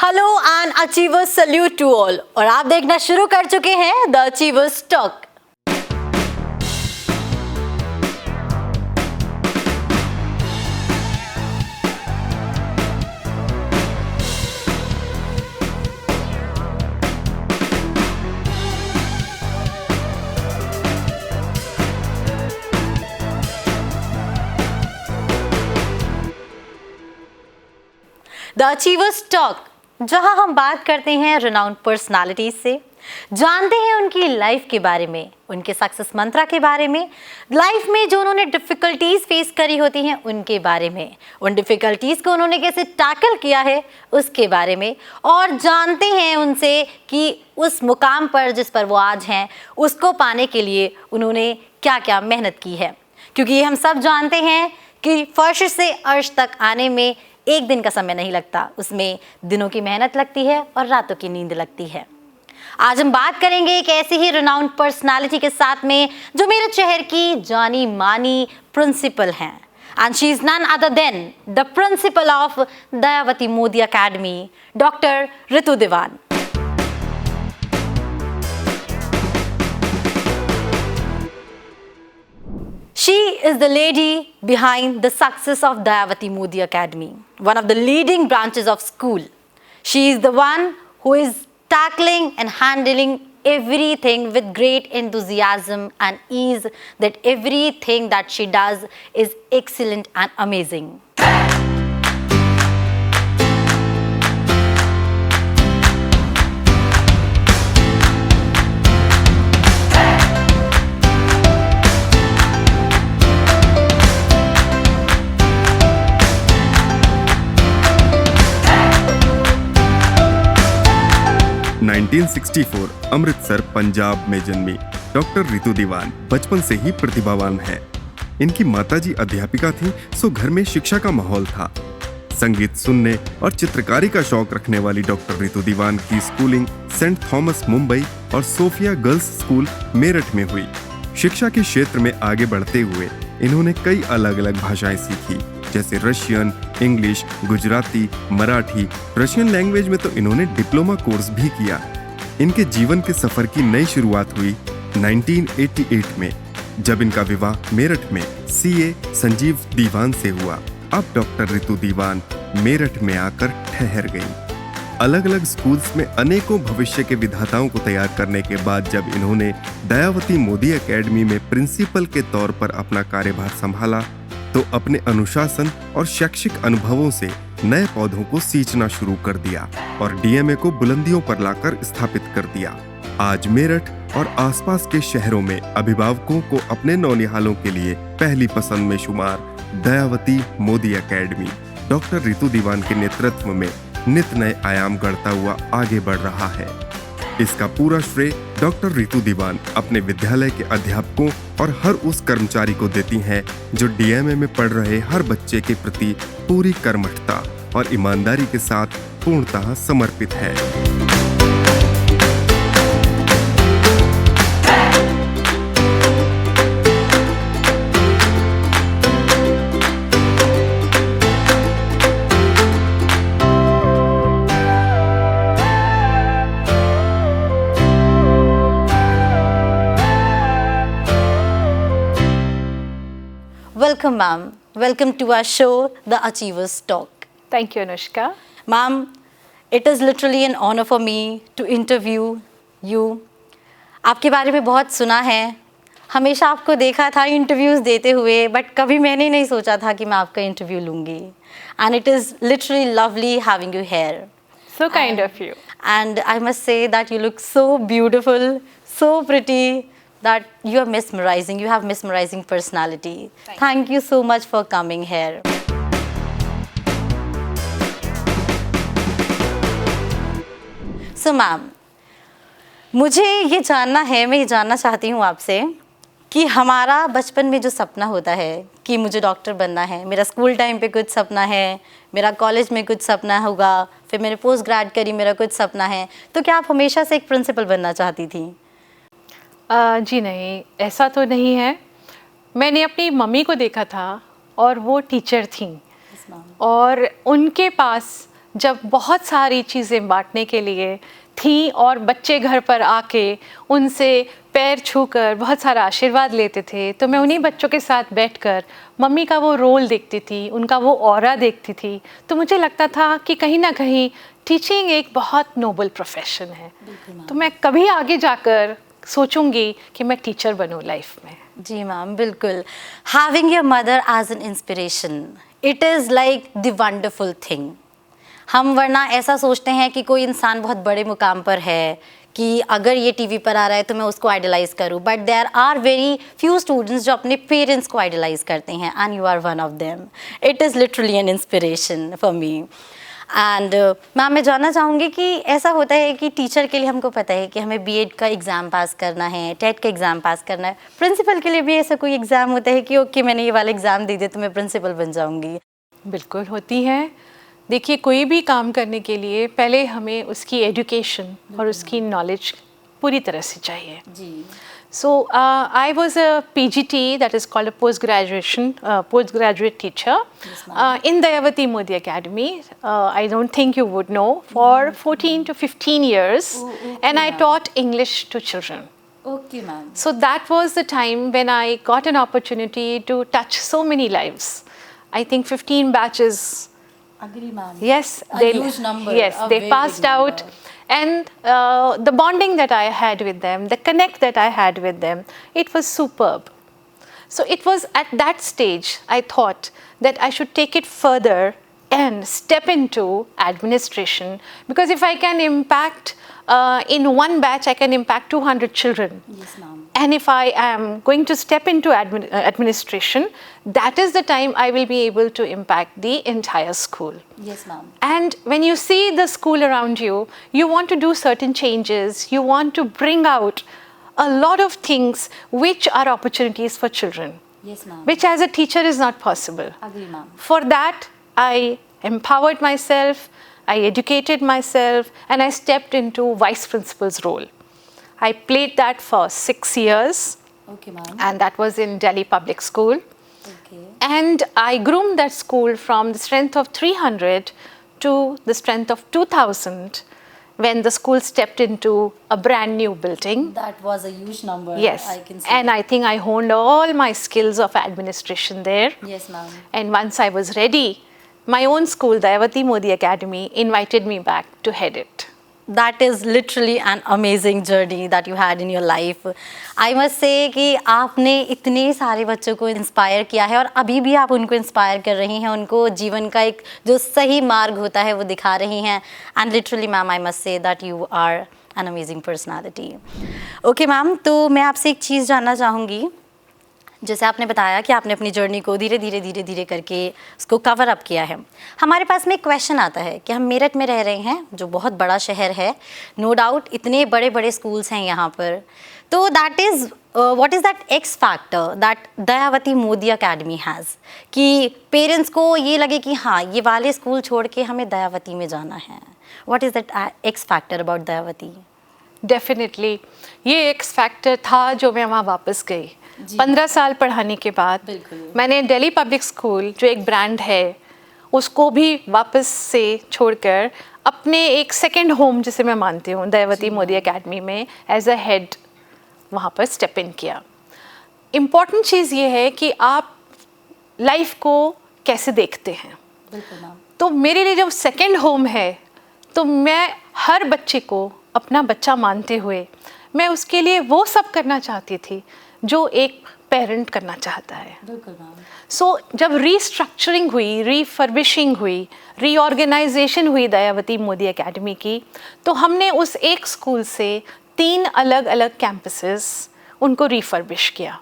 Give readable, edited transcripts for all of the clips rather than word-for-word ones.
Hello and achievers salute to all. और आप देखना शुरू कर चुके हैं the achievers talk. The achievers talk, जहां हम बात करते हैं रिनाउंड पर्सनालिटीज से, जानते हैं उनकी लाइफ के बारे में, उनके सक्सेस मंत्रा के बारे में, लाइफ में जो उन्होंने डिफिकल्टीज फेस करी होती हैं उनके बारे में, उन डिफिकल्टीज को उन्होंने कैसे टैकल किया है उसके बारे में, और जानते हैं उनसे कि उस मुकाम पर जिस पर वो आज हैं उसको पाने के लिए उन्होंने क्या क्या मेहनत की है। क्योंकि हम सब जानते हैं कि फर्श से अर्श तक आने में एक दिन का समय नहीं लगता, उसमें दिनों की मेहनत लगती है और रातों की नींद लगती है। आज हम बात करेंगे एक ऐसी ही रिनाउंड पर्सनालिटी के साथ में जो मेरे शहर की जानी मानी प्रिंसिपल हैं, and she is none other than the principal of Dayawati Modi academy, doctor Ritu Diwan. She is the lady behind the success of Dayavati Modi Academy, one of the leading branches of school. She is the one who is tackling and handling everything with great enthusiasm and ease, that everything that she does is excellent and amazing. Nineteen 1964 Amritsar Punjab में जन्मी doctor Ritu दीवान बचपन से ही प्रतिभावान है। इनकी माताजी अध्यापिका थीं, सो घर में शिक्षा का माहौल था। संगीत सुनने और चित्रकारी का शौक रखने वाली डॉक्टर रितु दीवान की स्कूलिंग सेंट थॉमस मुंबई और सोफिया गर्ल्स स्कूल मेरठ में हुई। शिक्षा के क्षेत्र में आगे बढ़ते हुए इन्होंने कई अलग अलग भाषाएं सीखी, जैसे Russian, English, Gujarati, Marathi. Russian language में तो इन्होंने डिप्लोमा कोर्स भी किया। इनके जीवन के सफर की नई शुरुआत हुई 1988 में, जब इनका विवाह मेरठ में सीए संजीव दीवान से हुआ। अब डॉक्टर रितु दीवान मेरठ में आकर ठहर गईं। अलग अलग स्कूल्स में अनेकों भविष्य के विधाताओं को तैयार करने के बाद जब इन्होंने दयावती मोदी एकेडमी में प्रिंसिपल के तौर पर अपना कार्यभार संभाला, तो अपने अनुशासन और शैक्षिक अनुभवों से नए पौधों को सींचना शुरू कर दिया और डीएमए को बुलंदियों पर लाकर स्थापित कर दिया। आज मेरठ और आसपास के शहरों में अभिभावकों को अपने नौनिहालों के लिए पहली पसंद में शुमार दयावती मोदी एकेडमी डॉक्टर रितु दीवान के नेतृत्व में नित नए आयाम गढ़ता हुआ आगे बढ़ रहा है। इसका पूरा श्रेय डॉक्टर रितु दीवान अपने विद्यालय के अध्यापकों और हर उस कर्मचारी को देती हैं जो डीएमए में पढ़ रहे हर बच्चे के प्रति पूरी कर्मठता और ईमानदारी के साथ पूर्णतः समर्पित है। Welcome, ma'am. Welcome to our show, The Achievers Talk. Thank you, Anushka. Ma'am, it is literally an honor for me to interview you. आपके बारे में बहुत सुना है, हमेशा आपको देखा था इंटरव्यूज़ देते हुए, बट कभी मैंने नहीं सोचा था कि मैं आपका इंटरव्यू लूँगी. And it is literally lovely having you here. So kind of you. And I must say that you look so beautiful, so pretty, that you are mesmerizing. You have mesmerizing personality. Thank you so much for coming here. So ma'am, मुझे ये जानना है, मैं ये जानना चाहती हूँ आपसे कि हमारा बचपन में जो सपना होता है कि मुझे डॉक्टर बनना है, मेरा स्कूल टाइम पे कुछ सपना है, मेरा कॉलेज में कुछ सपना होगा, फिर मैंने पोस्ट ग्रेड करी, मेरा कुछ सपना है, तो क्या आप हमेशा से एक प्रिंसिपल बनना चाहती थी? जी नहीं, ऐसा तो नहीं है। मैंने अपनी मम्मी को देखा था और वो टीचर थीं और उनके पास जब बहुत सारी चीज़ें बांटने के लिए थी और बच्चे घर पर आके उनसे पैर छूकर बहुत सारा आशीर्वाद लेते थे, तो मैं उन्हीं बच्चों के साथ बैठकर मम्मी का वो रोल देखती थी, उनका वो ऑरा देखती थी, तो मुझे लगता था कि कहीं ना कहीं टीचिंग एक बहुत नोबल प्रोफेशन है। तो मैं कभी आगे जाकर सोचूंगी कि मैं टीचर बनूं लाइफ में। जी मैम, बिल्कुल। Having your mother as an inspiration, it is like the wonderful thing. हम वरना ऐसा सोचते हैं कि कोई इंसान बहुत बड़े मुकाम पर है कि अगर ये टीवी पर आ रहा है तो मैं उसको आइडलाइज़ करूं, but there are very few students जो अपने पेरेंट्स को आइडलाइज़ करते हैं, and you are one of them. It is literally an inspiration for me. And ma'am, मैं जानना चाहूँगी कि ऐसा होता है कि टीचर के लिए हमको पता है कि हमें बीएड का एग्ज़ाम पास करना है, टेट का एग्ज़ाम पास करना है, प्रिंसिपल के लिए भी ऐसा कोई एग्ज़ाम होता है कि ओके मैंने ये वाला एग्ज़ाम दे दिया तो मैं प्रिंसिपल बन जाऊँगी? बिल्कुल होती है। देखिए, कोई भी काम करने के लिए पहले हमें उसकी एजुकेशन और उसकी नॉलेज पूरी तरह से चाहिए। जी। So I was a PGT, that is called a postgraduate teacher in Dayavati Modi Academy. I don't think you would know, for 14 to 15 years, and I taught English to children. Okay, ma'am. So that was the time when I got an opportunity to touch so many lives. I think 15 batches. Agree, ma'am. Yes, A huge number. Yes, they passed out. And the bonding that I had with them, the connect that I had with them, it was superb. So it was at that stage I thought that I should take it further and step into administration, because if I can impact in one batch, I can impact 200 children. Yes, ma'am. And if I am going to step into administration, that is the time I will be able to impact the entire school. Yes, ma'am. And when you see the school around you, you want to do certain changes, you want to bring out a lot of things which are opportunities for children. Yes, ma'am. Which as a teacher is not possible. Agree, ma'am. For that, I empowered myself, I educated myself, and I stepped into vice principal's role. I played that for 6 years. Okay, ma'am. And that was in Delhi Public School. Okay. And I groomed that school from the strength of 300 to the strength of 2000 when the school stepped into a brand new building. That was a huge number. Yes. I can see. And I think I honed all my skills of administration there. Yes, ma'am. And once I was ready, my own school, Dayavati Modi Academy, invited me back to head it. That is literally an amazing journey that you had in your life. I must say कि आपने इतने सारे बच्चों को inspire किया है और अभी भी आप उनको इंस्पायर कर रही हैं, उनको जीवन का एक जो सही मार्ग होता है वो दिखा रही हैं. And literally ma'am, I must say that you are an amazing personality. Okay ma'am, तो मैं आपसे एक चीज़ जानना चाहूँगी. जैसे आपने बताया कि आपने अपनी जर्नी को धीरे धीरे करके उसको कवर अप किया है. हमारे पास में एक क्वेश्चन आता है कि हम मेरठ में रह रहे हैं, जो बहुत बड़ा शहर है, नो डाउट इतने बड़े बड़े स्कूल्स हैं यहाँ पर. तो that is what is that x factor that Dayawati Modi academy has, कि पेरेंट्स को ये लगे कि हाँ, ये वाले स्कूल छोड़ के हमें दयावती में जाना है. What is that x factor about Dayawati? Definitely ये एक्स फैक्टर था जो मैं वहाँ वापस गई. 15 साल पढ़ाने के बाद मैंने दिल्ली पब्लिक स्कूल, जो एक ब्रांड है, उसको भी वापस से छोड़कर अपने एक सेकंड होम जिसे मैं मानती हूँ, दयावती मोदी एकेडमी में एज अ हेड वहाँ पर स्टेप इन किया. इम्पॉर्टेंट चीज़ ये है कि आप लाइफ को कैसे देखते हैं. तो मेरे लिए जब सेकंड होम है, तो मैं हर बच्चे को अपना बच्चा मानते हुए मैं उसके लिए वो सब करना चाहती थी जो एक पेरेंट करना चाहता है. सो जब रीस्ट्रक्चरिंग हुई, रीफर्बिशिंग हुई, रीऑर्गेनाइजेशन हुई दयावती मोदी एकेडमी की, तो हमने उस एक स्कूल से 3 अलग अलग कैंपसेस उनको रीफर्बिश किया.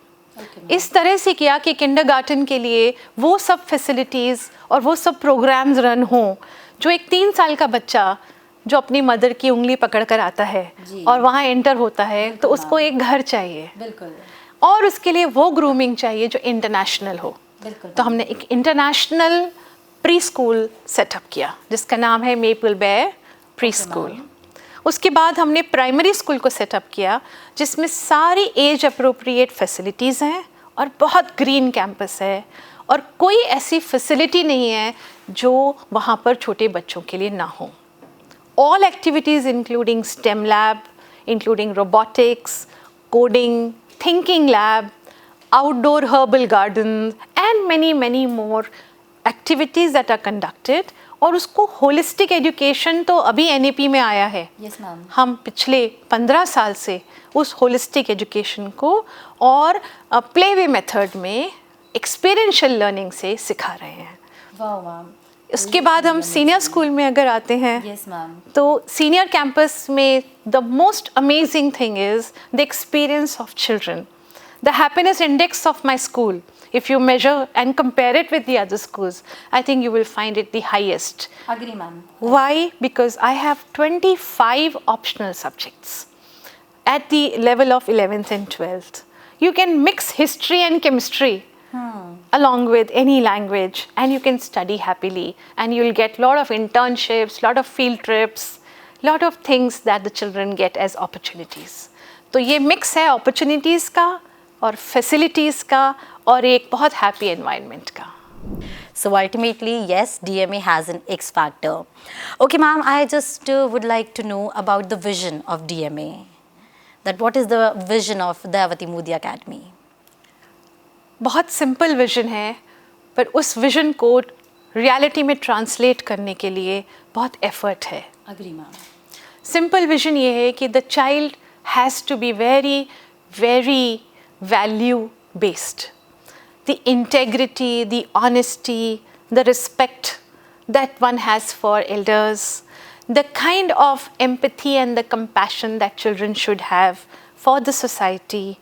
इस तरह से किया कि किंडरगार्टन के लिए वो सब फैसिलिटीज़ और वो सब प्रोग्राम्स रन हों जो एक 3 साल का बच्चा जो अपनी मदर की उंगली पकड़ कर आता है और वहाँ एंटर होता है, तो उसको एक घर चाहिए. बिल्कुल. और उसके लिए वो ग्रूमिंग चाहिए जो इंटरनेशनल हो. तो हमने एक इंटरनेशनल प्री स्कूल सेटअप किया जिसका नाम है मेपल बेयर प्री स्कूल. उसके बाद हमने प्राइमरी स्कूल को सेटअप किया जिसमें सारी एज अप्रोप्रिएट फैसिलिटीज़ हैं और बहुत ग्रीन कैंपस है और कोई ऐसी फैसिलिटी नहीं है जो वहाँ पर छोटे बच्चों के लिए ना हो. All activities including STEM lab, including robotics, coding, thinking lab, outdoor herbal gardens and many more activities that are conducted. और उसको holistic education तो अभी NEP में आया है. Yes, ma'am. हम पिछले 15 साल से उस holistic education को और playway method में experiential learning से सिखा रहे हैं. वाह मैम. उसके बाद हम सीनियर स्कूल में अगर आते हैं, यस मैम, तो सीनियर कैंपस में the most amazing thing is the experience of children. The happiness index of my school, if you measure and compare it with the other schools, I think you will find it the highest. agree ma'am. Why? Because I have 25 optional subjects at the level of 11th and 12th. You can mix history and chemistry along with any language, and you can study happily, and you'll get lot of internships, lot of field trips, lot of things that the children get as opportunities. तो ये mix है opportunities का और facilities का और एक बहुत happy environment का. So ultimately, yes, DMA has an X factor. Okay, ma'am, I just would like to know about the vision of DMA. That what is the vision of Dayavati Modi Academy? बहुत simple vision है, पर उस vision को reality में translate करने के लिए बहुत एफर्ट है. Agree, ma'am. सिंपल विजन ये है कि the child has to be very very value based. The integrity, the honesty, the respect that one has for elders, the kind of empathy and the compassion that children should have for the society,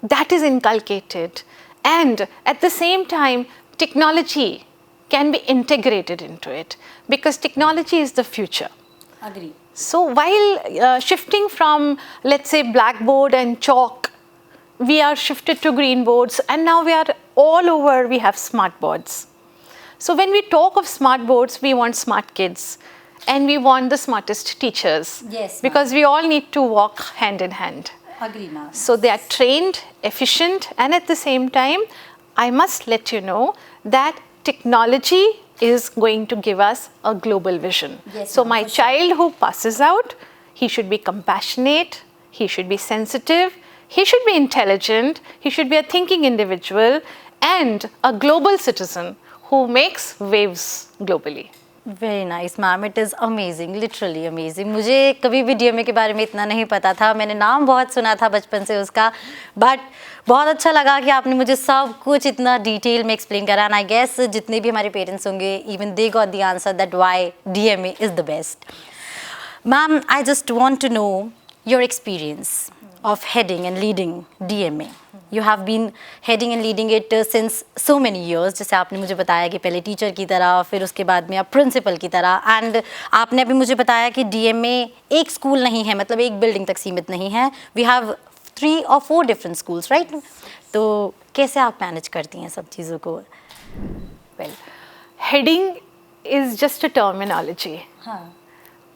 that is inculcated. And at the same time, technology can be integrated into it, because technology is the future. Agree. So while shifting from, let's say, blackboard and chalk, we are shifted to green boards, and now we are all over, we have smart boards. So when we talk of smart boards, we want smart kids, and we want the smartest teachers. Yes, ma'am. Because we all need to walk hand in hand. Agree, ma'am. So they are trained, efficient, and at the same time, I must let you know that technology is going to give us a global vision. Yes, so ma'am, my for sure. child who passes out, he should be compassionate, he should be sensitive, he should be intelligent, he should be a thinking individual, and a global citizen who makes waves globally. Very nice ma'am, it is amazing, literally amazing. मुझे कभी भी DMA के बारे में इतना नहीं पता था. मैंने नाम बहुत सुना था बचपन से उसका, बट बहुत अच्छा लगा कि आपने मुझे सब कुछ इतना डिटेल में एक्सप्लेन करा. एंड आई गेस जितने भी हमारे पेरेंट्स होंगे, even they got the answer that why DMA is the best. Ma'am, I just want to know your experience of heading and leading DMA. You have been heading and leading it since so many years. जैसे आपने मुझे बताया कि पहले teacher की तरह, फिर उसके बाद में आप प्रिंसिपल की तरह, एंड आपने अभी मुझे बताया कि DMA एक स्कूल नहीं है, मतलब एक बिल्डिंग तक सीमित नहीं है. We have 3 or 4 different schools, right? तो कैसे आप मैनेज करती हैं सब चीज़ों को? Well, heading is just a terminology. हाँ.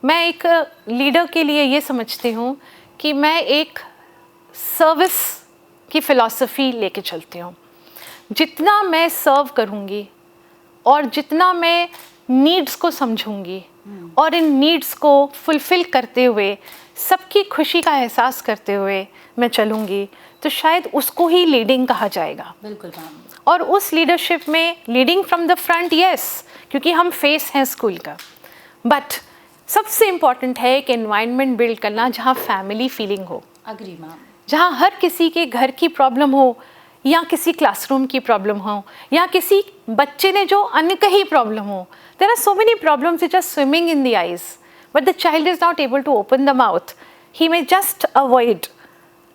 मैं एक लीडर के लिए ये समझती हूँ कि मैं एक सर्विस की फ़िलॉसफी लेके चलती हूँ. जितना मैं सर्व करूँगी और जितना मैं नीड्स को समझूँगी और इन नीड्स को फुलफ़िल करते हुए सबकी खुशी का एहसास करते हुए मैं चलूँगी, तो शायद उसको ही लीडिंग कहा जाएगा. बिल्कुल मैम. और उस लीडरशिप में leading from the front, yes, क्योंकि हम फेस हैं स्कूल का, बट सबसे इम्पॉर्टेंट है एक एनवायरनमेंट बिल्ड करना जहाँ फैमिली फीलिंग हो. Agree ma'am. जहाँ हर किसी के घर की प्रॉब्लम हो, या किसी क्लासरूम की प्रॉब्लम हो, या किसी बच्चे ने जो अनकही प्रॉब्लम हो. There are so many problems which are swimming in the eyes, but the child is not able to open the mouth. He may just avoid.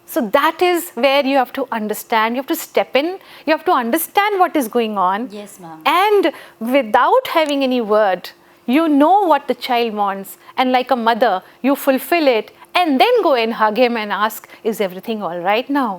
So that is where you have to understand, you have to step in, you have to understand what is going on. Yes, ma'am. And without having any word, you know what the child wants, and like a mother, you fulfill it, and then go and hug him and ask, is everything all right now?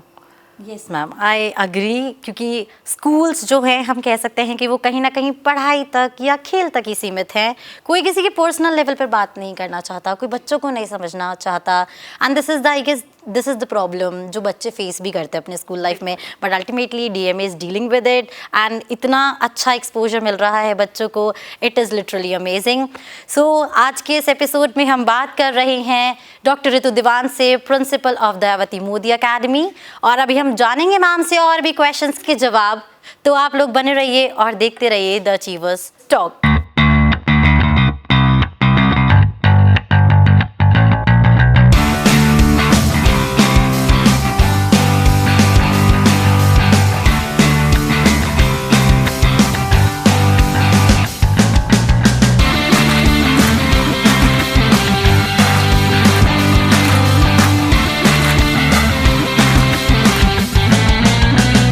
Yes ma'am, I agree, क्योंकि schools जो हैं हम कह सकते हैं कि वो कहीं ना कहीं पढ़ाई तक या खेल तक ही सीमित हैं। कोई किसी के पर्सनल लेवल पर बात नहीं करना चाहता, कोई बच्चों को नहीं समझना चाहता, and this is the I guess this is the problem जो बच्चे फेस भी करते हैं अपने स्कूल लाइफ में। But ultimately DMA is dealing with it, and इतना अच्छा एक्सपोजर मिल रहा है बच्चों को, it is literally amazing. So आज के इस एपिसोड में हम बात कर रहे हैं डॉक्टर रितु दीवान से, principal of Dayawati Modi academy, और अभी हम जानेंगे मैम से और भी क्वेश्चंस के जवाब। तो आप लोग बने रहिए और देखते रहिए द अचीवर्स टॉक।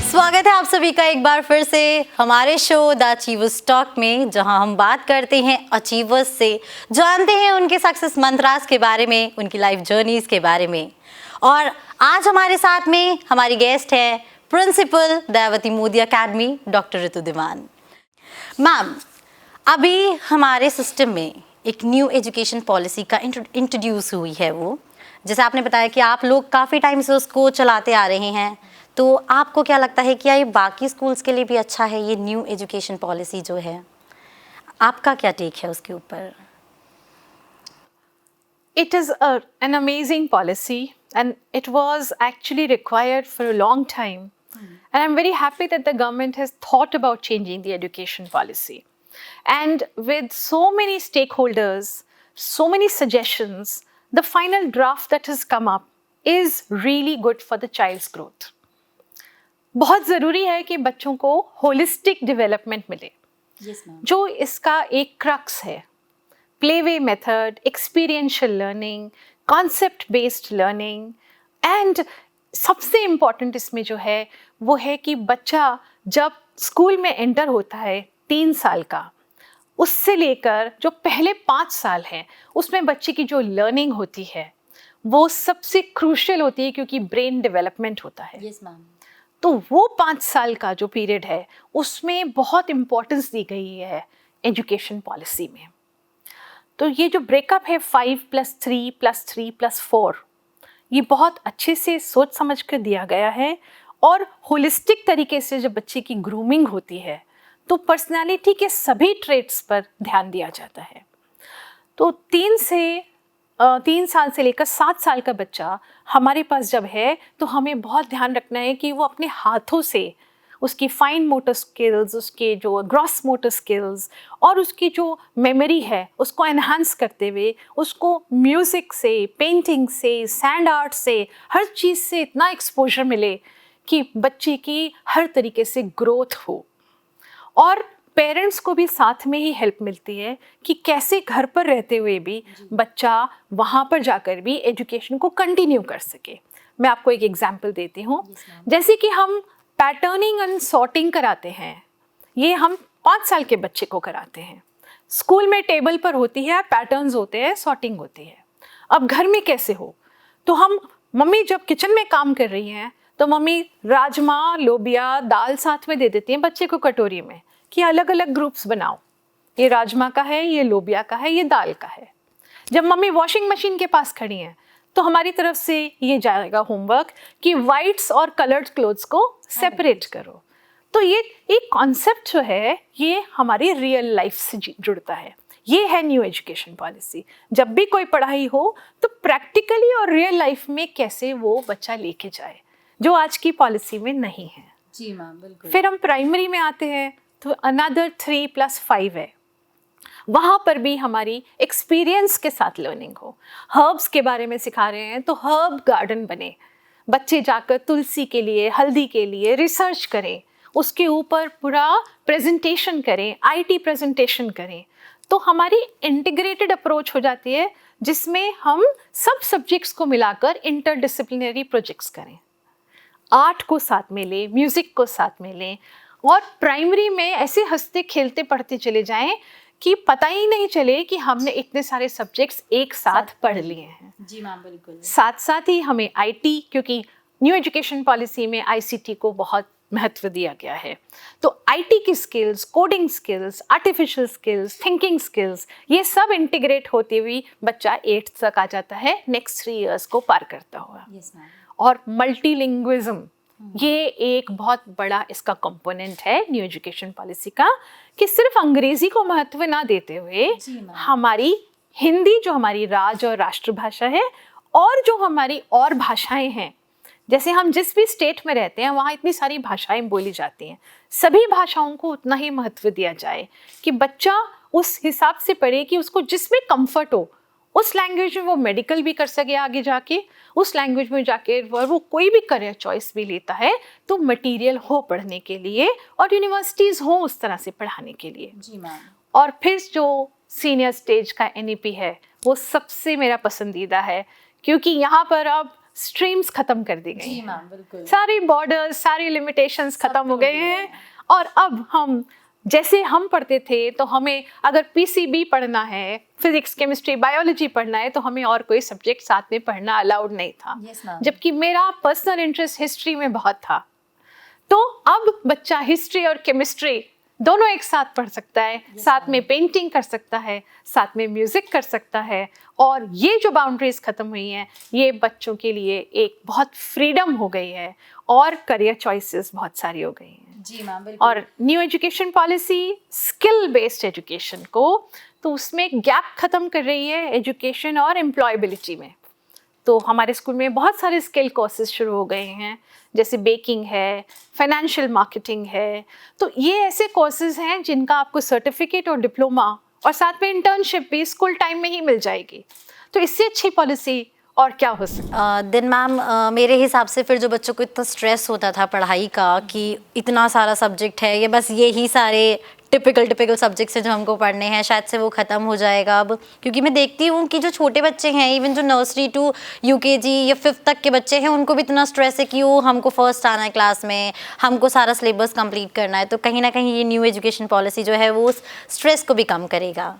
स्वागत है आप सभी का एक बार फिर से हमारे शो द अचीवर्स टॉक में, जहां हम बात करते हैं अचीवर्स से, जानते हैं उनके सक्सेस मंत्रास के बारे में, उनकी लाइफ जर्नीज के बारे में। और आज हमारे साथ में हमारी गेस्ट है principal Dayawati Modi academy doctor Ritu Diwan. Ma'am, अभी हमारे सिस्टम में एक न्यू एजुकेशन पॉलिसी का इंट्रोड्यूस हुई है, वो जैसे आपने बताया कि आप लोग काफ़ी टाइम से उसको चलाते आ रहे हैं, तो आपको क्या लगता है कि ये बाकी स्कूल्स के लिए भी अच्छा है, ये न्यू एजुकेशन पॉलिसी जो है? आपका क्या टेक है उसके ऊपर? It is an amazing policy and it was actually required for a long time. And I'm very happy that the government has thought about changing the education policy. And with so many stakeholders, so many suggestions, the final draft that has come up is really good for the child's growth. बहुत ज़रूरी है कि बच्चों को holistic development मिले, जो इसका एक क्रक्स है। Playway method, experiential learning, concept based learning, and सबसे इम्पॉर्टेंट इसमें जो है वो है कि बच्चा जब स्कूल में एंटर होता है 3 साल का, उससे लेकर जो पहले 5 साल हैं उसमें बच्चे की जो लर्निंग होती है वो सबसे क्रूशियल होती है, क्योंकि ब्रेन डेवलपमेंट होता है। Yes ma'am. तो वो 5 साल का जो पीरियड है उसमें बहुत इम्पोर्टेंस दी गई है एजुकेशन पॉलिसी में। तो ये जो ब्रेकअप है 5+3+3+4, ये बहुत अच्छे से सोच समझ कर दिया गया है, और होलिस्टिक तरीके से जब बच्चे की ग्रूमिंग होती है तो पर्सनालिटी के सभी ट्रेट्स पर ध्यान दिया जाता है। तो 3 साल से लेकर 7 साल का बच्चा हमारे पास जब है तो हमें बहुत ध्यान रखना है कि वो अपने हाथों से उसकी फाइन मोटर स्किल्स, उसके जो ग्रॉस मोटर स्किल्स और उसकी जो मेमोरी है उसको एनहांस करते हुए उसको म्यूज़िक से, पेंटिंग से, सैंड आर्ट से, हर चीज़ से इतना एक्सपोजर मिले कि बच्चे की हर तरीके से ग्रोथ हो। और पेरेंट्स को भी साथ में ही हेल्प मिलती है कि कैसे घर पर रहते हुए भी बच्चा वहाँ पर जाकर भी एजुकेशन को कंटिन्यू कर सके। मैं आपको एक एग्जांपल देती हूँ। जैसे कि हम पैटर्निंग एंड सॉर्टिंग कराते हैं, ये हम 5 साल के बच्चे को कराते हैं। स्कूल में टेबल पर होती है, पैटर्न्स होते हैं, सॉर्टिंग होती है। अब घर में कैसे हो, तो हम मम्मी जब किचन में काम कर रही हैं तो मम्मी राजमा, लोबिया, दाल साथ में दे देती हैं बच्चे को कटोरी में कि अलग अलग ग्रुप्स बनाओ, ये राजमा का है, ये लोबिया का है, ये दाल का है। जब मम्मी वॉशिंग मशीन के पास खड़ी हैं तो हमारी तरफ से ये जाएगा होमवर्क कि वाइट्स और कलर्ड क्लोथ्स को सेपरेट करो। तो ये एक कॉन्सेप्ट जो है ये हमारी रियल लाइफ से जुड़ता है। ये है न्यू एजुकेशन पॉलिसी। जब भी कोई पढ़ाई हो तो प्रैक्टिकली और रियल लाइफ में कैसे वो बच्चा लेके जाए, जो आज की पॉलिसी में नहीं है। जी मैम, बिल्कुल। फिर हम प्राइमरी में आते हैं तो अनदर 3+5 है। वहाँ पर भी हमारी एक्सपीरियंस के साथ लर्निंग हो। हर्ब्स के बारे में सिखा रहे हैं तो हर्ब गार्डन बने, बच्चे जाकर तुलसी के लिए, हल्दी के लिए रिसर्च करें, उसके ऊपर पूरा प्रेजेंटेशन करें, IT प्रेजेंटेशन करें। तो हमारी इंटीग्रेटेड अप्रोच हो जाती है जिसमें हम सब सब्जेक्ट्स को मिलाकर इंटरडिसिप्लिनरी प्रोजेक्ट्स करें, आर्ट को साथ में लें, म्यूज़िक को साथ में लें, और प्राइमरी में ऐसे हंसते खेलते पढ़ते चले जाएं कि पता ही नहीं चले कि हमने इतने सारे सब्जेक्ट्स एक साथ पढ़ लिए हैं। जी मैम, बिल्कुल। साथ साथ ही हमें IT, क्योंकि न्यू एजुकेशन पॉलिसी में आईसीटी को बहुत महत्व दिया गया है। तो आईटी की skills, coding skills, artificial skills, thinking skills, ये सब इंटीग्रेट होते हुए बच्चा 8th तक आ जाता है, नेक्स्ट 3 इयर्स को पार करता हुआ। और मल्टीलिंग्विज्म, ये एक बहुत बड़ा इसका कंपोनेंट है न्यू एजुकेशन पॉलिसी का, कि सिर्फ अंग्रेजी को महत्व ना देते हुए हमारी हिंदी जो हमारी राज और राष्ट्रभाषा है, और जो हमारी और भाषाएं हैं, जैसे हम जिस भी स्टेट में रहते हैं वहाँ इतनी सारी भाषाएं बोली जाती हैं, सभी भाषाओं को उतना ही महत्व दिया जाए कि बच्चा उस हिसाब से पढ़े कि उसको जिसमें कंफर्ट हो, उस लैंग्वेज में वो मेडिकल भी कर सके आगे जाके, उस लैंग्वेज में जाके वो कोई भी करियर चॉइस भी लेता है तो मटेरियल हो पढ़ने के लिए, और यूनिवर्सिटीज़ हो उस तरह से पढ़ाने के लिए। जी मैम। और फिर जो सीनियर स्टेज का एनईपी है वो सबसे मेरा पसंदीदा है, क्योंकि यहाँ पर अब स्ट्रीम्स खत्म कर दी गई हैं, बिल्कुल। सारी बॉर्डर्स, सारी लिमिटेशंस खत्म हो गए हैं। और अब हम जैसे हम पढ़ते थे तो हमें अगर पीसीबी पढ़ना है, फिजिक्स, केमिस्ट्री, बायोलॉजी पढ़ना है, तो हमें और कोई सब्जेक्ट साथ में पढ़ना अलाउड नहीं था। जबकि मेरा पर्सनल इंटरेस्ट हिस्ट्री में बहुत था, तो अब बच्चा हिस्ट्री और केमिस्ट्री दोनों एक साथ पढ़ सकता है, साथ में पेंटिंग कर सकता है, साथ में म्यूजिक कर सकता है। और ये जो बाउंड्रीज खत्म हुई हैं, ये बच्चों के लिए एक बहुत फ्रीडम हो गई है और करियर चॉइसेस बहुत सारी हो गई हैं। जी मैम, बिल्कुल। और new education policy skill based education को, तो उसमें गैप खत्म कर रही है एजुकेशन और एम्प्लॉयबिलिटी में। तो हमारे स्कूल में बहुत सारे स्किल कोर्सेज शुरू हो गए हैं, जैसे बेकिंग है, फाइनेंशियल मार्केटिंग है। तो ये ऐसे कोर्सेज हैं जिनका आपको सर्टिफिकेट और डिप्लोमा और साथ में इंटर्नशिप भी स्कूल टाइम में ही मिल जाएगी। तो इससे अच्छी पॉलिसी और क्या हो सकता है? दिन मैम, मेरे हिसाब से फिर जो बच्चों को इतना स्ट्रेस होता था पढ़ाई का कि इतना सारा सब्जेक्ट है, ये बस यही सारे टिपिकल सब्जेक्ट्स हैं जो हमको पढ़ने हैं, शायद से वो ख़त्म हो जाएगा अब। क्योंकि मैं देखती हूँ कि जो छोटे बच्चे हैं, इवन जो नर्सरी टू यूकेजी या 5th तक के बच्चे हैं, उनको भी इतना स्ट्रेस है कि वो हमको फर्स्ट आना है क्लास में, हमको सारा सिलेबस कंप्लीट करना है। तो कहीं ना कहीं ये न्यू एजुकेशन पॉलिसी जो है वो उस स्ट्रेस को भी कम करेगा।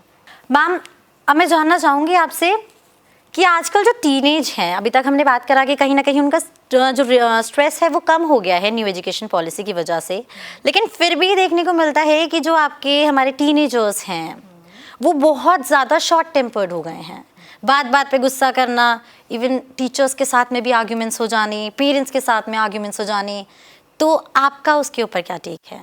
मैम, अब मैं जानना चाहूँगी आपसे कि आजकल जो टीनेज हैं, अभी तक हमने बात करा कि कहीं ना कहीं उनका जो स्ट्रेस है वो कम हो गया है न्यू एजुकेशन पॉलिसी की वजह से, लेकिन फिर भी देखने को मिलता है कि जो आपके हमारे टीनेजर्स हैं वो बहुत ज़्यादा शॉर्ट टेम्पर्ड हो गए हैं। बात बात पे गुस्सा करना, इवन टीचर्स के साथ में भी आर्ग्यूमेंट्स हो जाने, पेरेंट्स के साथ में आर्ग्यूमेंट्स हो जाने। तो आपका उसके ऊपर क्या टेक है?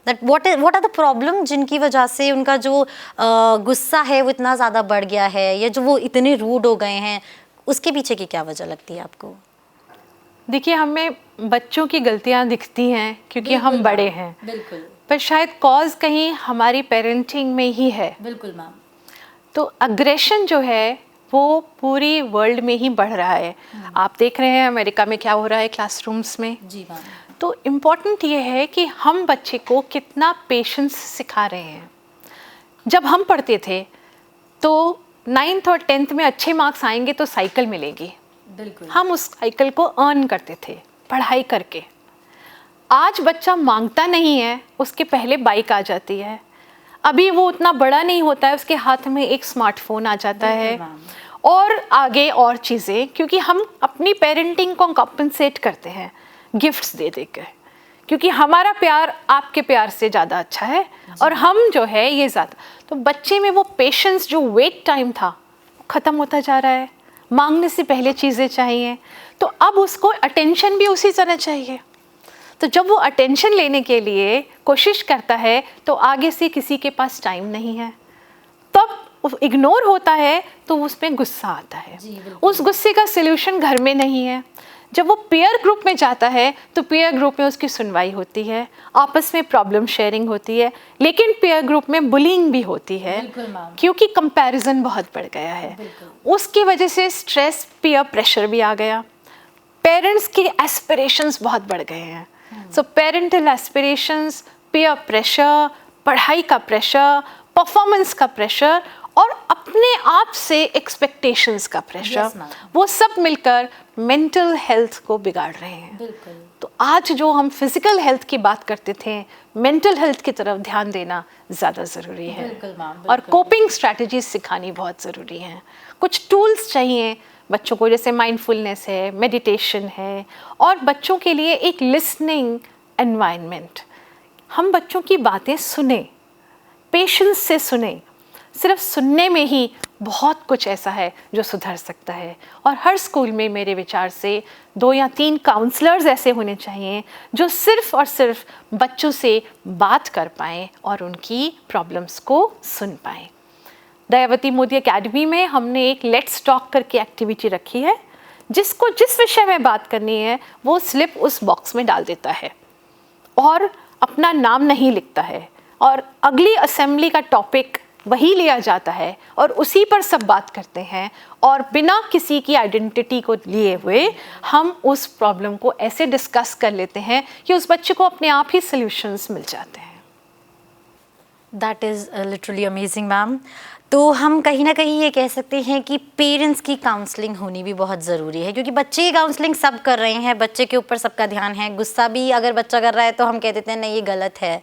That what are the problem जिनकी वजह से उनका जो गुस्सा है वो इतना ज़्यादा बढ़ गया है, या जो वो इतने रूड हो गए हैं, उसके पीछे की क्या वजह लगती है आपको? देखिए, हमें बच्चों की गलतियां दिखती हैं क्योंकि हम बड़े हैं, बिल्कुल, पर शायद कॉज कहीं हमारी पेरेंटिंग में ही है। बिल्कुल मैम। तो अग्रेशन जो है वो पूरी वर्ल्ड में ही बढ़ रहा है। आप देख रहे हैं अमेरिका में क्या हो रहा है क्लासरूम्स में। जी मैम। तो इम्पॉर्टेंट ये है कि हम बच्चे को कितना पेशेंस सिखा रहे हैं। जब हम पढ़ते थे तो 9th और 10th में अच्छे मार्क्स आएंगे तो साइकिल मिलेगी, बिल्कुल, हम उस साइकिल को अर्न करते थे पढ़ाई करके। आज बच्चा मांगता नहीं है, उसके पहले बाइक आ जाती है। अभी वो उतना बड़ा नहीं होता है, उसके हाथ में एक स्मार्टफोन आ जाता है, और आगे और चीज़ें, क्योंकि हम अपनी पेरेंटिंग को कॉम्पनसेट करते हैं गिफ्ट्स दे देकर, क्योंकि हमारा प्यार आपके प्यार से ज़्यादा अच्छा है और हम जो है ये ज़्यादा। तो बच्चे में वो पेशेंस, जो वेट टाइम था, ख़त्म होता जा रहा है। मांगने से पहले चीज़ें चाहिए, तो अब उसको अटेंशन भी उसी तरह चाहिए। तो जब वो अटेंशन लेने के लिए कोशिश करता है तो आगे से किसी के पास टाइम नहीं है, तब इग्नोर होता है तो उसमें गुस्सा आता है। उस गुस्से का सिल्यूशन घर में नहीं है। जब वो पीयर ग्रुप में जाता है तो पीयर ग्रुप में उसकी सुनवाई होती है, आपस में प्रॉब्लम शेयरिंग होती है, लेकिन पीयर ग्रुप में बुलिंग भी होती है, क्योंकि कंपैरिजन बहुत बढ़ गया है। उसकी वजह से स्ट्रेस, पीयर प्रेशर भी आ गया। पेरेंट्स की एस्पिरेशंस बहुत बढ़ गए हैं। सो पेरेंटल एस्पिरेशंस, पीयर प्रेशर, पढ़ाई का प्रेशर, परफॉर्मेंस का प्रेशर और अपने आप से एक्सपेक्टेशंस का प्रेशर, वो सब मिलकर मेंटल हेल्थ को बिगाड़ रहे हैं। तो आज जो हम फिजिकल हेल्थ की बात करते थे, मेंटल हेल्थ की तरफ ध्यान देना ज़्यादा ज़रूरी है। और कोपिंग स्ट्रैटेजीज सिखानी बहुत ज़रूरी है। कुछ टूल्स चाहिए बच्चों को, जैसे माइंडफुलनेस है, मेडिटेशन है, और बच्चों के लिए एक लिसनिंग एनवायरनमेंट। हम बच्चों की बातें सुने, पेशेंस से सुने। सिर्फ सुनने में ही बहुत कुछ ऐसा है जो सुधर सकता है। और हर स्कूल में मेरे विचार से 2 या 3 काउंसलर्स ऐसे होने चाहिए जो सिर्फ और सिर्फ बच्चों से बात कर पाएँ और उनकी प्रॉब्लम्स को सुन पाएँ। दयावती मोदी एकेडमी में हमने एक लेट्स टॉक करके एक्टिविटी रखी है, जिसको जिस विषय में बात करनी है वो स्लिप उस बॉक्स में डाल देता है और अपना नाम नहीं लिखता है, और अगली असेंबली का टॉपिक वही लिया जाता है और उसी पर सब बात करते हैं, और बिना किसी की आइडेंटिटी को लिए हुए हम उस प्रॉब्लम को ऐसे डिस्कस कर लेते हैं कि उस बच्चे को अपने आप ही सॉल्यूशंस मिल जाते हैं। That is literally amazing ma'am. तो हम कहीं ना कहीं ये कह सकते हैं कि पेरेंट्स की काउंसलिंग होनी भी बहुत ज़रूरी है, क्योंकि बच्चे की काउंसलिंग सब कर रहे हैं, बच्चे के ऊपर सबका ध्यान है। गुस्सा भी अगर बच्चा कर रहा है तो हम कह देते हैं नहीं ये गलत है,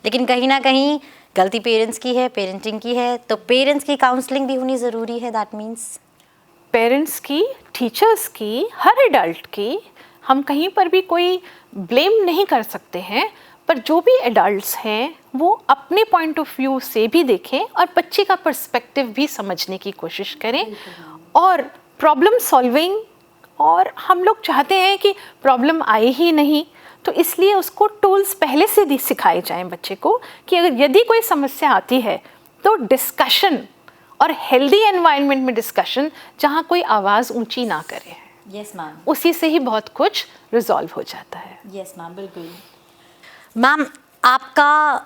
लेकिन कहीं ना कहीं गलती पेरेंट्स की है, पेरेंटिंग की है, तो पेरेंट्स की काउंसलिंग भी होनी ज़रूरी है। दैट मीन्स पेरेंट्स की, टीचर्स की, हर एडल्ट की। हम कहीं पर भी कोई ब्लेम नहीं कर सकते हैं, पर जो भी एडल्ट्स हैं वो अपने पॉइंट ऑफ व्यू से भी देखें और बच्चे का पर्सपेक्टिव भी समझने की कोशिश करें, और प्रॉब्लम सॉल्विंग। और हम लोग चाहते हैं कि प्रॉब्लम आए ही नहीं, तो इसलिए उसको टूल्स पहले से सिखाए जाएं बच्चे को कि अगर यदि कोई समस्या आती है तो डिस्कशन, और हेल्दी एनवायरनमेंट में डिस्कशन जहाँ कोई आवाज़ ऊंची ना करे। यस मैम, उसी से ही बहुत कुछ रिजॉल्व हो जाता है। यस मैम, बिल्कुल। मैम, आपका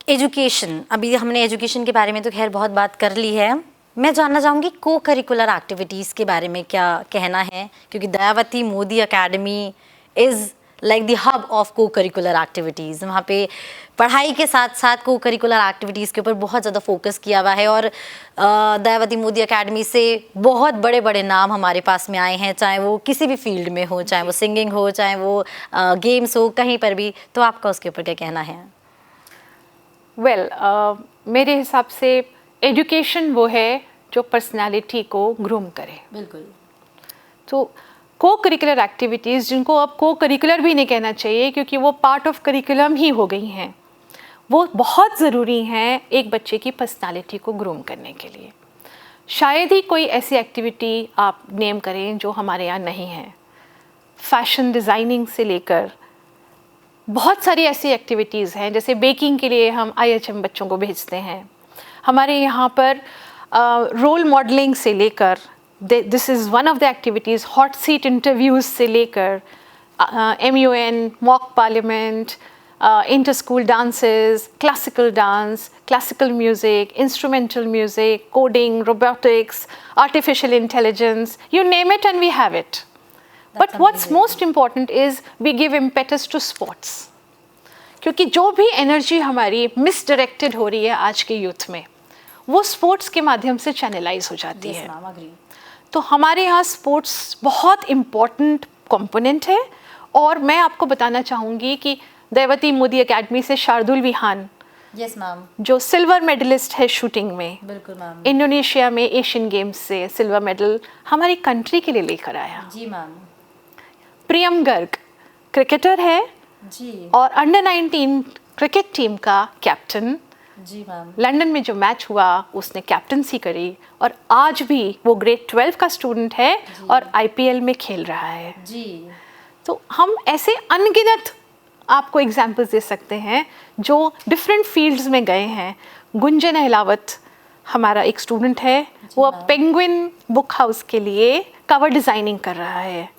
एजुकेशन, अभी हमने एजुकेशन के बारे में तो खैर बहुत बात कर ली है, मैं जानना चाहूँगी को करिकुलर एक्टिविटीज़ के बारे में क्या कहना है, क्योंकि Dayawati Modi academy is like the hub of को करिकुलर एक्टिविटीज़। वहाँ पे पढ़ाई के साथ साथ को करिकुलर एक्टिविटीज़ के ऊपर बहुत ज़्यादा फोकस किया हुआ है, और दयावती मोदी एकेडमी से बहुत बड़े बड़े नाम हमारे पास में आए हैं, चाहे वो किसी भी फील्ड में हो, चाहे वो सिंगिंग हो, चाहे वो गेम्स हो, कहीं पर भी। तो आपका उसके ऊपर क्या कहना है? वेल, मेरे हिसाब से एजुकेशन वो है जो पर्सनालिटी को ग्रूम करे। बिल्कुल। तो को करिकुलर एक्टिविटीज़, जिनको अब को करिकुलर भी नहीं कहना चाहिए क्योंकि वो पार्ट ऑफ करिकुलम ही हो गई हैं, वो बहुत ज़रूरी हैं एक बच्चे की पर्सनालिटी को ग्रूम करने के लिए। शायद ही कोई ऐसी एक्टिविटी आप नेम करें जो हमारे यहाँ नहीं है। फैशन डिज़ाइनिंग से लेकर बहुत सारी ऐसी एक्टिविटीज़ हैं, जैसे बेकिंग के लिए हम IHM बच्चों को भेजते हैं। हमारे यहाँ पर रोल मॉडलिंग से लेकर, this is one of the activities, hot seat interviews से लेकर MUN, mock parliament, inter school dances, classical dance, classical music, instrumental music, coding, robotics, artificial intelligence, you name it and we have it. But what's most important is we give impetus to sports, क्योंकि जो भी energy हमारी misdirected हो रही है आज के youth में, वो स्पोर्ट्स के माध्यम से चैनलाइज हो जाती है। तो हमारे यहाँ स्पोर्ट्स बहुत इम्पॉर्टेंट कंपोनेंट है। और मैं आपको बताना चाहूँगी कि दयावती मोदी एकेडमी से शार्दुल विहान, यस मैम, जो सिल्वर मेडलिस्ट है शूटिंग में, बिल्कुल मैम, इंडोनेशिया में एशियन गेम्स से सिल्वर मेडल हमारी कंट्री के लिए लेकर आया। जी मैम। प्रियम गर्ग क्रिकेटर है जी, और अंडर 19 क्रिकेट टीम का कैप्टन। जी मैम। लंदन में जो मैच हुआ उसने कैप्टनसी करी, और आज भी वो ग्रेड 12 का स्टूडेंट है और IPL में खेल रहा है। जी। तो हम ऐसे अनगिनत आपको एग्जाम्पल्स दे सकते हैं जो डिफरेंट फील्ड्स में गए हैं। गुंजन अहलावत हमारा एक स्टूडेंट है, वो पेंगुइन बुक हाउस के लिए कवर डिज़ाइनिंग कर रहा है।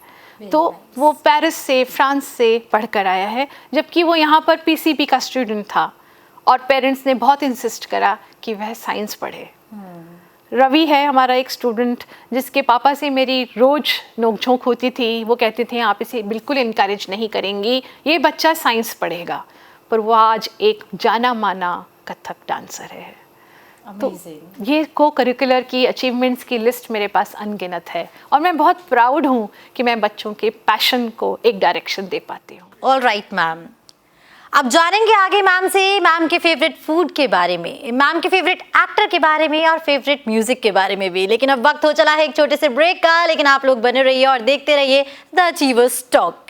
तो वो पेरिस से, फ्रांस से पढ़ कर आया है, जबकि वो यहाँ पर PCB का स्टूडेंट था और पेरेंट्स ने बहुत इंसिस्ट करा कि वह साइंस पढ़े। रवि है हमारा एक स्टूडेंट, जिसके पापा से मेरी रोज़ नोकझोंक होती थी। वो कहते थे आप इसे बिल्कुल इनकरेज नहीं करेंगी, ये बच्चा साइंस पढ़ेगा, पर वो आज एक जाना माना कथक डांसर है। तो ये को करिकुलर की अचीवमेंट्स की लिस्ट मेरे पास अनगिनत है, और मैं बहुत प्राउड हूँ कि मैं बच्चों के पैशन को एक डायरेक्शन दे पाती हूँ। ऑल राइट मैम, अब जानेंगे आगे मैम से मैम के फेवरेट फूड के बारे में, मैम के फेवरेट एक्टर के बारे में और फेवरेट म्यूजिक के बारे में भी। लेकिन अब वक्त हो चला है एक छोटे से ब्रेक का, लेकिन आप लोग बने रहिए और देखते रहिए द अचीवर्स टॉक।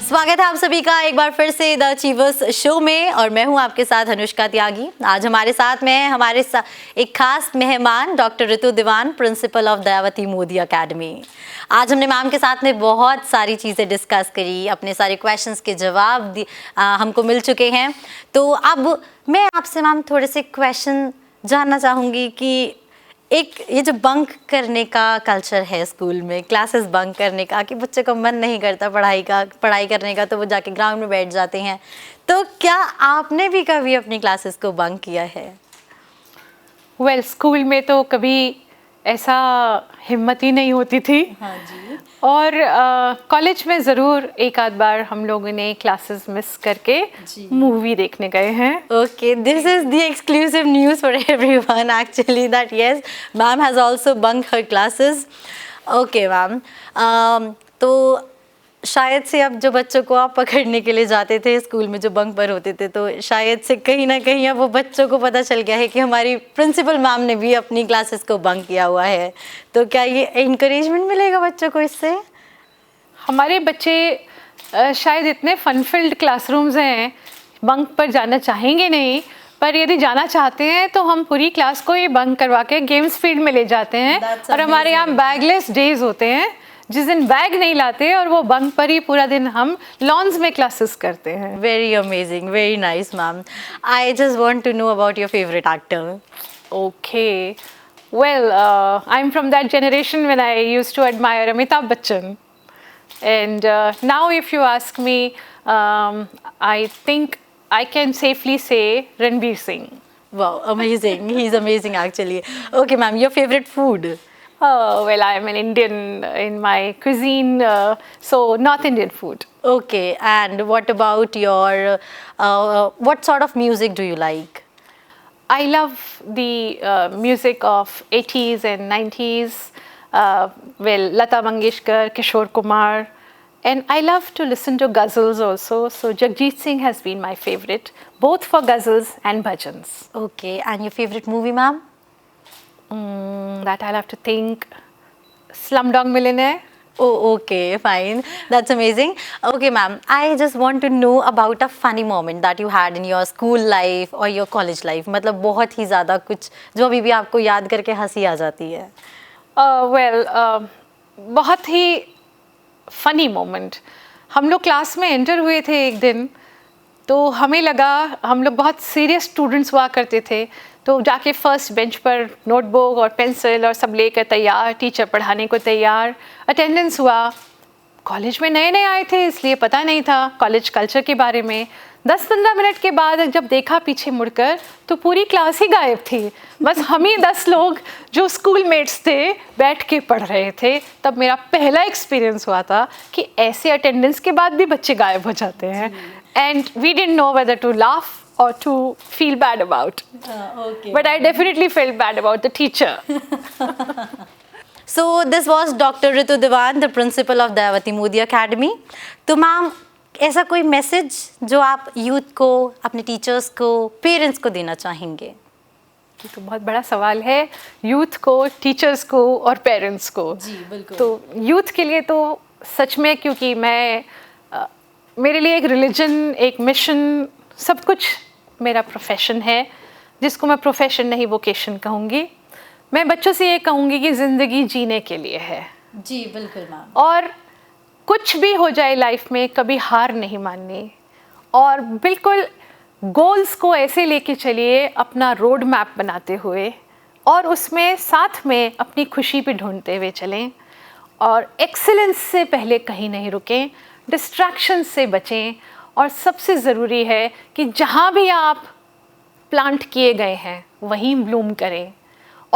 स्वागत है आप सभी का एक बार फिर से द अचीवर्स शो में, और मैं हूं आपके साथ अनुष्का त्यागी। आज हमारे साथ में है एक खास मेहमान doctor Ritu Diwan, principal of Dayawati Modi Academy. आज हमने मैम के साथ में बहुत सारी चीज़ें डिस्कस करी, अपने सारे क्वेश्चंस के जवाब हमको मिल चुके हैं। तो अब मैं आपसे मैम थोड़े से क्वेश्चन जानना चाहूँगी कि एक ये जो बंक करने का कल्चर है स्कूल में, क्लासेस बंक करने का, कि बच्चे को मन नहीं करता पढ़ाई करने का, तो वो जाके ग्राउंड में बैठ जाते हैं। तो क्या आपने भी कभी अपनी क्लासेस को बंक किया है? वेल, स्कूल में तो कभी ऐसा हिम्मत ही नहीं होती थी। हाँ जी। और कॉलेज में ज़रूर एक आध बार हम लोगों ने क्लासेस मिस करके मूवी देखने गए हैं। Okay, this is the exclusive news for everyone actually that yes, ma'am has also bunked her classes. Okay, ma'am. तो शायद से अब जो बच्चों को आप पकड़ने के लिए जाते थे स्कूल में, जो बंक पर होते थे, तो शायद से कहीं ना कहीं अब वो बच्चों को पता चल गया है कि हमारी प्रिंसिपल मैम ने भी अपनी क्लासेस को बंक किया हुआ है। तो क्या ये इंकरेजमेंट मिलेगा बच्चों को इससे? हमारे बच्चे शायद इतने फन-फिल्ड क्लासरूम्स हैं, बंक पर जाना चाहेंगे नहीं, पर यदि जाना चाहते हैं तो हम पूरी क्लास को ही बंक करवा के गेम्स फील्ड में ले जाते हैं। और हमारे यहाँ बैगलेस डेज होते हैं, जिस दिन बैग नहीं लाते और वो बंक पर ही पूरा दिन हम लॉन्स में क्लासेस करते हैं। Very amazing, very nice ma'am. I just want to know about your favourite actor. Okay, well, I'm from that generation when I used to admire Amitabh Bachchan. And now if you ask me, I think I can safely say Ranveer Singh. Wow, amazing. He's amazing actually. Okay, ma'am, your favorite food? Oh, well, I'm an Indian in my cuisine, so North Indian food. Okay, and what about your, what sort of music do you like? I love the music of 80s and 90s. Well, Lata Mangeshkar, Kishore Kumar, and I love to listen to ghazals also. So Jagjit Singh has been my favorite, both for ghazals and bhajans. Okay, and your favorite movie, ma'am? That I'll have to think. Slumdog Millionaire. Oh, okay, fine. That's amazing. Okay, ma'am, I just want to know about a funny moment that you had in your school life or your college life. मतलब बहुत ही ज़्यादा कुछ जो अभी भी आपको याद करके हंसी आ जाती है। Well, बहुत ही फनी मोमेंट। हम लोग क्लास में एंटर हुए थे एक दिन, तो हमें लगा, हम लोग बहुत सीरियस स्टूडेंट्स हुआ करते थे, तो जाके फर्स्ट बेंच पर नोटबुक और पेंसिल और सब लेकर तैयार, टीचर पढ़ाने को तैयार। अटेंडेंस हुआ। कॉलेज में नए नए आए थे इसलिए पता नहीं था कॉलेज कल्चर के बारे में। 10-15 मिनट के बाद जब देखा पीछे मुड़कर तो पूरी क्लास ही गायब थी। बस हम ही 10 लोग जो स्कूल मेट्स थे बैठ के पढ़ रहे थे। तब मेरा पहला एक्सपीरियंस हुआ था कि ऐसे अटेंडेंस के बाद भी बच्चे गायब हो जाते हैं। And we didn't know whether to laugh or to feel bad about. Okay. But I definitely felt bad about the teacher. So this was Dr. Ritu Diwan, the principal of Dayavati Modi Academy. तो ma'am ऐसा कोई message जो आप youth को, अपने teachers को, parents को देना चाहेंगे? ये तो बहुत बड़ा सवाल है, यूथ को, टीचर्स को और पेरेंट्स को। जी बिल्कुल। तो यूथ के लिए तो सच में, क्योंकि मेरे लिए एक रिलीजन, एक मिशन, सब कुछ मेरा प्रोफेशन है, जिसको मैं प्रोफेशन नहीं वोकेशन कहूँगी। मैं बच्चों से ये कहूँगी कि ज़िंदगी जीने के लिए है। जी बिल्कुल मैम। और कुछ भी हो जाए लाइफ में, कभी हार नहीं माननी, और बिल्कुल गोल्स को ऐसे लेके चलिए अपना रोड मैप बनाते हुए, और उसमें साथ में अपनी खुशी भी ढूंढते हुए चलें, और एक्सीलेंस से पहले कहीं नहीं रुकें, डिस्ट्रैक्शन से बचें, और सबसे ज़रूरी है कि जहाँ भी आप प्लांट किए गए हैं वहीं ब्लूम करें।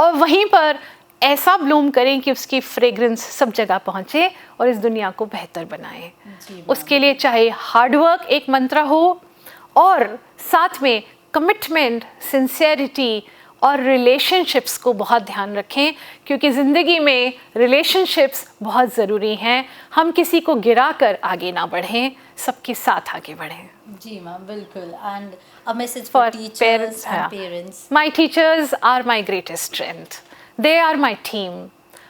और वहीं पर ऐसा ब्लूम करें कि उसकी फ्रेग्रेंस सब जगह पहुंचे और इस दुनिया को बेहतर बनाएं। उसके लिए चाहे हार्डवर्क एक मंत्र हो और साथ में कमिटमेंट, सिंसियरिटी और रिलेशनशिप्स को बहुत ध्यान रखें, क्योंकि ज़िंदगी में रिलेशनशिप्स बहुत ज़रूरी हैं। हम किसी को गिरा कर आगे ना बढ़ें, सबके साथ आगे बढ़ें। जी मैम, बिल्कुल। And a message For for teachers and हाँ। Parents. My teachers are my greatest strength. They are my team.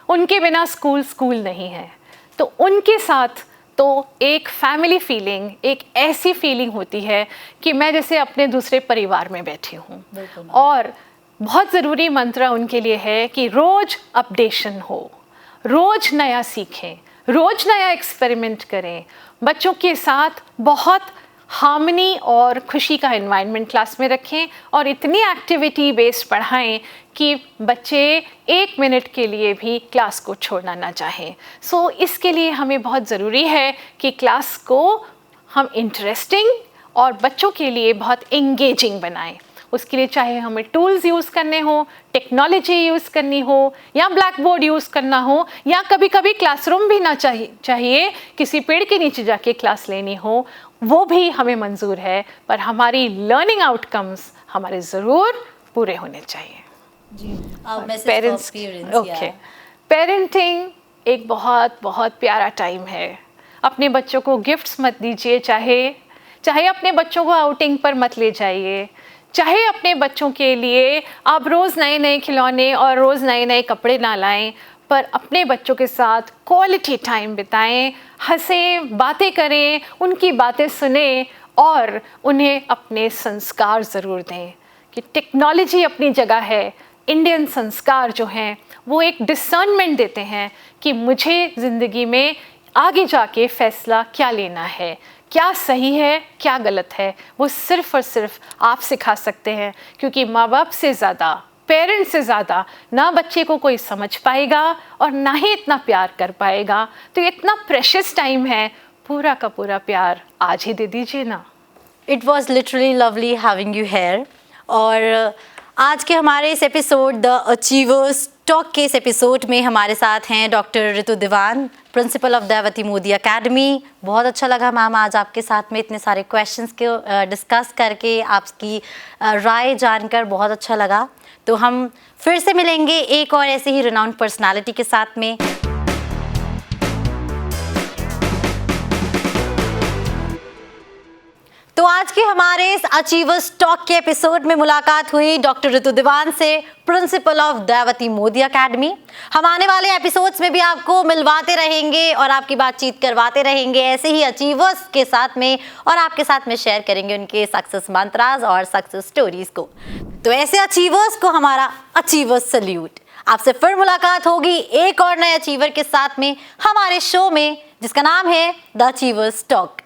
उनके बिना स्कूल नहीं है। तो उनके साथ तो एक फैमिली फीलिंग, एक ऐसी फीलिंग होती है कि मैं जैसे अपने दूसरे परिवार में बैठी हूँ। बिल्कुल। और बहुत ज़रूरी मंत्र उनके लिए है कि रोज़ अपडेशन हो, रोज़ नया सीखें, रोज़ नया एक्सपेरिमेंट करें। बच्चों के साथ बहुत हार्मनी और खुशी का एनवायरनमेंट क्लास में रखें और इतनी एक्टिविटी बेस्ड पढ़ाएं कि बच्चे 1 मिनट के लिए भी क्लास को छोड़ना ना चाहें। सो इसके लिए हमें बहुत ज़रूरी है कि क्लास को हम इंटरेस्टिंग और बच्चों के लिए बहुत एंगेजिंग बनाएं। उसके लिए चाहे हमें टूल्स यूज़ करने हो, टेक्नोलॉजी यूज़ करनी हो, या ब्लैक बोर्ड यूज़ करना हो, या कभी कभी क्लासरूम भी ना चाहिए किसी पेड़ के नीचे जाके क्लास लेनी हो, वो भी हमें मंजूर है। पर हमारी लर्निंग आउटकम्स हमारे ज़रूर पूरे होने चाहिए। पेरेंट्स ओके, पेरेंटिंग एक बहुत बहुत प्यारा टाइम है। अपने बच्चों को गिफ्ट्स मत दीजिए, चाहे अपने बच्चों को आउटिंग पर मत ले जाइए, चाहे अपने बच्चों के लिए आप रोज़ नए नए खिलौने और रोज़ नए नए कपड़े ना लाएं, पर अपने बच्चों के साथ क्वालिटी टाइम बिताएं, हंसें, बातें करें, उनकी बातें सुने और उन्हें अपने संस्कार ज़रूर दें। कि टेक्नोलॉजी अपनी जगह है, इंडियन संस्कार जो हैं वो एक डिसर्नमेंट देते हैं कि मुझे ज़िंदगी में आगे जाके फ़ैसला क्या लेना है, क्या सही है, क्या गलत है, वो सिर्फ़ और सिर्फ आप सिखा सकते हैं। क्योंकि माँ बाप से ज़्यादा, पेरेंट्स से ज़्यादा ना बच्चे को कोई समझ पाएगा और ना ही इतना प्यार कर पाएगा। तो इतना प्रेशियस टाइम है, पूरा का पूरा प्यार आज ही दे दीजिए ना। It was literally lovely having you here. और आज के हमारे इस एपिसोड द अचीवर्स टॉक के इस एपिसोड में हमारे साथ हैं doctor Ritu Diwan, principal of Dayawati Modi Academy. बहुत अच्छा लगा मैम आज आपके साथ में इतने सारे क्वेश्चंस को डिस्कस करके, आपकी राय जानकर बहुत अच्छा लगा। तो हम फिर से मिलेंगे एक और ऐसे ही रिनाउंड पर्सनालिटी के साथ में। तो आज के हमारे इस अचीवर्स टॉक के एपिसोड में मुलाकात हुई डॉक्टर रितु दीवान से, principal of Dayawati Modi academy. हम आने वाले एपिसोड्स में भी आपको मिलवाते रहेंगे और आपकी बातचीत करवाते रहेंगे ऐसे ही अचीवर्स के साथ में, और आपके साथ में शेयर करेंगे उनके सक्सेस मंत्रास और सक्सेस स्टोरीज को। तो ऐसे अचीवर्स को हमारा अचीवर्स सल्यूट। आपसे फिर मुलाकात होगी एक और नए अचीवर के साथ में हमारे शो में, जिसका नाम है द अचीवर्स टॉक।